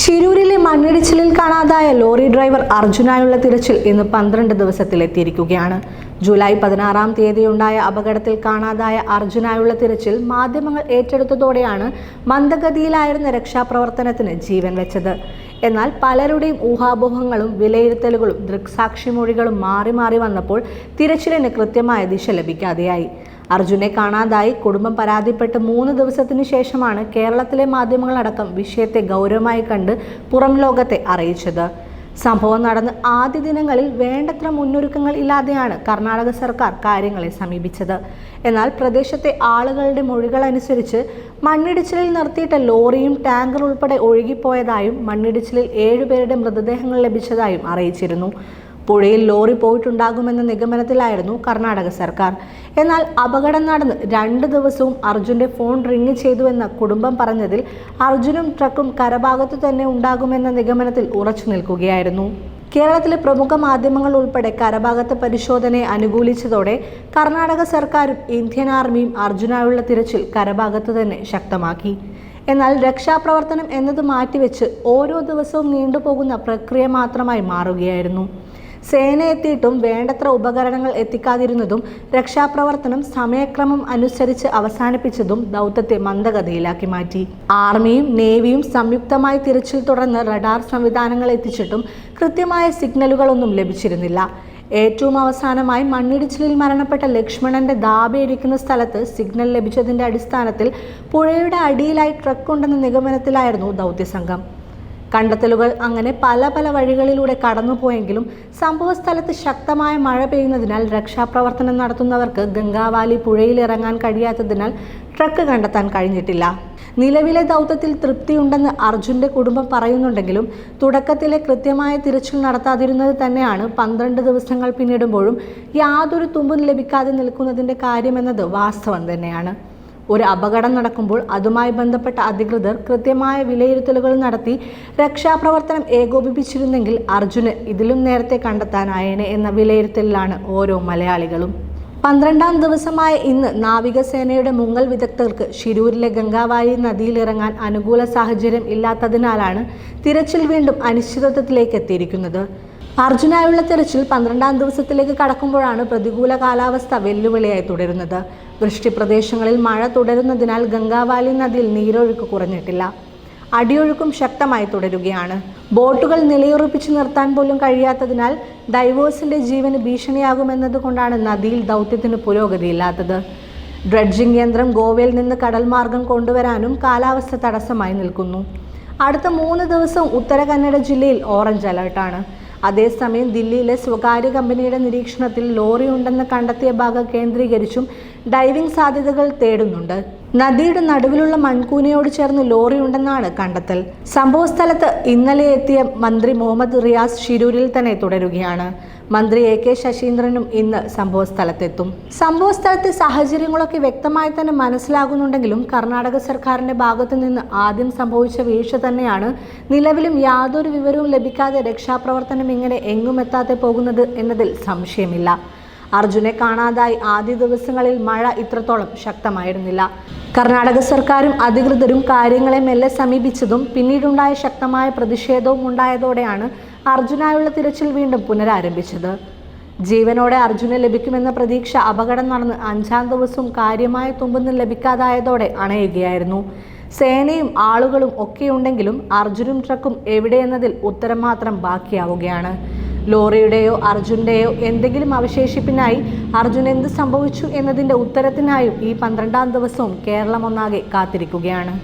ശിരൂരിലെ മണ്ണിടിച്ചിലിൽ കാണാതായ lorry driver അർജുനായുള്ള തിരച്ചിൽ ഇന്ന് 12 ദിവസത്തിലെത്തിയിരിക്കുകയാണ്. ജൂലൈ 16-ാം തീയതിയുണ്ടായ അപകടത്തിൽ കാണാതായ അർജുനായുള്ള തിരച്ചിൽ മാധ്യമങ്ങൾ ഏറ്റെടുത്തതോടെയാണ് മന്ദഗതിയിലായിരുന്ന രക്ഷാപ്രവർത്തനത്തിന് ജീവൻ വെച്ചത്. എന്നാൽ പലരുടെയും ഊഹാപോഹങ്ങളും വിലയിരുത്തലുകളും ദൃക്സാക്ഷിമൊഴികളും മാറി മാറി വന്നപ്പോൾ തിരച്ചിലിന് കൃത്യമായ ദിശ ലഭിക്കാതെയായി. അർജുനെ കാണാതായി കുടുംബം പരാതിപ്പെട്ട് 3 ദിവസത്തിനു ശേഷമാണ് കേരളത്തിലെ മാധ്യമങ്ങളടക്കം വിഷയത്തെ ഗൗരവമായി കണ്ട് പുറം ലോകത്തെ അറിയിച്ചത്. സംഭവം നടന്ന് ആദ്യ ദിനങ്ങളിൽ വേണ്ടത്ര മുന്നൊരുക്കങ്ങൾ ഇല്ലാതെയാണ് കർണാടക സർക്കാർ കാര്യങ്ങളെ സമീപിച്ചത്. എന്നാൽ പ്രദേശത്തെ ആളുകളുടെ മൊഴികളനുസരിച്ച് മണ്ണിടിച്ചിലിൽ നിർത്തിയിട്ട ലോറിയും ടാങ്കർ ഉൾപ്പെടെ ഒഴുകിപ്പോയതായും മണ്ണിടിച്ചിലിൽ 7 പേരുടെ മൃതദേഹങ്ങൾ ലഭിച്ചതായും അറിയിച്ചിരുന്നു. പുഴയിൽ ലോറി പോയിട്ടുണ്ടാകുമെന്ന നിഗമനത്തിലായിരുന്നു കർണാടക സർക്കാർ. എന്നാൽ അപകടം നടന്ന് 2 ദിവസവും അർജുന്റെ ഫോൺ റിങ് ചെയ്തുവെന്ന കുടുംബം പറഞ്ഞതിൽ അർജുനും ട്രക്കും കരഭാഗത്തു തന്നെ ഉണ്ടാകുമെന്ന നിഗമനത്തിൽ ഉറച്ചു നിൽക്കുകയായിരുന്നു. കേരളത്തിലെ പ്രമുഖ മാധ്യമങ്ങൾ ഉൾപ്പെടെ കരഭാഗത്തെ പരിശോധനയെ അനുകൂലിച്ചതോടെ കർണാടക സർക്കാരും ഇന്ത്യൻ ആർമിയും അർജുനായുള്ള തിരച്ചിൽ കരഭാഗത്ത് തന്നെ ശക്തമാക്കി. എന്നാൽ രക്ഷാപ്രവർത്തനം എന്നത് മാറ്റിവെച്ച് ഓരോ ദിവസവും നീണ്ടുപോകുന്ന പ്രക്രിയ മാത്രമായി മാറുകയായിരുന്നു. സേന എത്തിയിട്ടും വേണ്ടത്ര ഉപകരണങ്ങൾ എത്തിക്കാതിരുന്നതും രക്ഷാപ്രവർത്തനം സമയക്രമം അനുസരിച്ച് അവസാനിപ്പിച്ചതും ദൗത്യത്തെ മന്ദഗതിയിലാക്കി മാറ്റി. ആർമിയും നേവിയും സംയുക്തമായി തിരച്ചിൽ തുടർന്ന് റഡാർ സംവിധാനങ്ങൾ എത്തിച്ചിട്ടും കൃത്യമായ സിഗ്നലുകളൊന്നും ലഭിച്ചിരുന്നില്ല. ഏറ്റവും അവസാനമായി മണ്ണിടിച്ചിലിൽ മരണപ്പെട്ട ലക്ഷ്മണന്റെ ധാബയിരിക്കുന്ന സ്ഥലത്ത് സിഗ്നൽ ലഭിച്ചതിന്റെ അടിസ്ഥാനത്തിൽ പുഴയുടെ അടിയിലായി ട്രക്കുണ്ടെന്ന നിഗമനത്തിലായിരുന്നു ദൗത്യസംഘം. കണ്ടെത്തലുകൾ അങ്ങനെ പല വഴികളിലൂടെ കടന്നുപോയെങ്കിലും സംഭവസ്ഥലത്ത് ശക്തമായ മഴ പെയ്യുന്നതിനാൽ രക്ഷാപ്രവർത്തനം നടത്തുന്നവർക്ക് ഗംഗാവാലി പുഴയിലിറങ്ങാൻ കഴിയാത്തതിനാൽ ട്രക്ക് കണ്ടെത്താൻ കഴിഞ്ഞിട്ടില്ല. നിലവിലെ ദൗത്യത്തിൽ തൃപ്തിയുണ്ടെന്ന് അർജുന്റെ കുടുംബം പറയുന്നുണ്ടെങ്കിലും തുടക്കത്തിലെ കൃത്യമായ തിരച്ചിൽ നടത്താതിരുന്നത് തന്നെയാണ് 12 ദിവസങ്ങൾ പിന്നിടുമ്പോഴും യാതൊരു തുമ്പും ലഭിക്കാതെ നിൽക്കുന്നതിന്റെ കാര്യമെന്നത് വാസ്തവം തന്നെയാണ്. ഒരു അപകടം നടക്കുമ്പോൾ അതുമായി ബന്ധപ്പെട്ട അധികൃതർ കൃത്യമായ വിലയിരുത്തലുകൾ നടത്തി രക്ഷാപ്രവർത്തനം ഏകോപിപ്പിച്ചിരുന്നെങ്കിൽ അർജുന് ഇതിലും നേരത്തെ കണ്ടെത്താനായേനെ എന്ന വിലയിരുത്തലിലാണ് ഓരോ മലയാളികളും. 12-ാം ദിവസമായ ഇന്ന് നാവികസേനയുടെ മുങ്ങൽ വിദഗ്ധർക്ക് ശിരൂരിലെ ഗംഗാവാലി നദിയിലിറങ്ങാൻ അനുകൂല സാഹചര്യം ഇല്ലാത്തതിനാലാണ് തിരച്ചിൽ വീണ്ടും അനിശ്ചിതത്വത്തിലേക്ക് എത്തിയിരിക്കുന്നത്. അർജുനായുള്ള തിരച്ചിൽ 12-ാം ദിവസത്തിലേക്ക് കടക്കുമ്പോഴാണ് പ്രതികൂല കാലാവസ്ഥ വെല്ലുവിളിയായി തുടരുന്നത്. വൃഷ്ടിപ്രദേശങ്ങളിൽ മഴ തുടരുന്നതിനാൽ ഗംഗാവാലി നദിയിൽ നീരൊഴുക്ക് കുറഞ്ഞിട്ടില്ല. അടിയൊഴുക്കും ശക്തമായി തുടരുകയാണ്. ബോട്ടുകൾ നിലയുറപ്പിച്ചു നിർത്താൻ പോലും കഴിയാത്തതിനാൽ ഡൈവേഴ്സിന്റെ ജീവന് ഭീഷണിയാകുമെന്നതുകൊണ്ടാണ് നദിയിൽ ദൗത്യത്തിന് പുരോഗതിയില്ലാത്തത്. ഡ്രഡ്ജിംഗ് യന്ത്രം ഗോവയിൽ നിന്ന് കടൽ മാർഗം കൊണ്ടുവരാനും കാലാവസ്ഥ തടസ്സമായി നിൽക്കുന്നു. അടുത്ത 3 ദിവസവും ഉത്തര കന്നഡ ജില്ലയിൽ ഓറഞ്ച് അലർട്ടാണ്. അതേസമയം ദില്ലിയിലെ സ്വകാര്യ കമ്പനിയുടെ നിരീക്ഷണത്തിൽ ലോറി ഉണ്ടെന്ന് കണ്ടെത്തിയ ഭാഗം കേന്ദ്രീകരിച്ചും ഡൈവിംഗ് സാധ്യതകൾ തേടുന്നുണ്ട്. നദിയുടെ നടുവിലുള്ള മൺകൂനയോട് ചേർന്ന് ലോറി ഉണ്ടെന്നാണ് കണ്ടെത്തൽ. സംഭവസ്ഥലത്ത് ഇന്നലെ എത്തിയ മന്ത്രി മുഹമ്മദ് റിയാസ് ശിരൂരിൽ തന്നെ തുടരുകയാണ്. മന്ത്രി AK ശശീന്ദ്രനും ഇന്ന് സംഭവസ്ഥലത്തെത്തും. സംഭവസ്ഥലത്തെ സാഹചര്യങ്ങളൊക്കെ വ്യക്തമായി തന്നെ മനസ്സിലാകുന്നുണ്ടെങ്കിലും കർണാടക സർക്കാരിന്റെ ഭാഗത്തു നിന്ന് ആദ്യം സംഭവിച്ച വീഴ്ച തന്നെയാണ് നിലവിലും യാതൊരു വിവരവും ലഭിക്കാതെ രക്ഷാപ്രവർത്തനം ഇങ്ങനെ എങ്ങുമെത്താതെ പോകുന്നത് എന്നതിൽ സംശയമില്ല. അർജുനെ കാണാതായി ആദ്യ ദിവസങ്ങളിൽ മഴ ഇത്രത്തോളം ശക്തമായിരുന്നില്ല. കർണാടക സർക്കാരും അധികൃതരും കാര്യങ്ങളെ മെല്ലെ സമീപിച്ചതും പിന്നീടുണ്ടായ ശക്തമായ പ്രതിഷേധവും ഉണ്ടായതോടെയാണ് അർജുനായുള്ള തിരച്ചിൽ വീണ്ടും പുനരാരംഭിച്ചത്. ജീവനോടെ അർജുനെ ലഭിക്കുമെന്ന പ്രതീക്ഷ അപകടം നടന്ന് 5-ാം ദിവസവും കാര്യമായ തുമ്പൊന്നും ലഭിക്കാതായതോടെ അണയുകയായിരുന്നു. സേനയും ആളുകളും ഒക്കെയുണ്ടെങ്കിലും അർജുനും ട്രക്കും എവിടെയെന്നതിൽ ഉത്തരം മാത്രം ബാക്കിയാവുകയാണ്. ലോറിയുടെയോ അർജുൻ്റെയോ എന്തെങ്കിലും അവശേഷിപ്പിനായി അർജുൻ എന്ത് സംഭവിച്ചു എന്നതിൻ്റെ ഉത്തരത്തിനായും ഈ 12-ാം ദിവസവും കേരളം ഒന്നാകെ കാത്തിരിക്കുകയാണ്.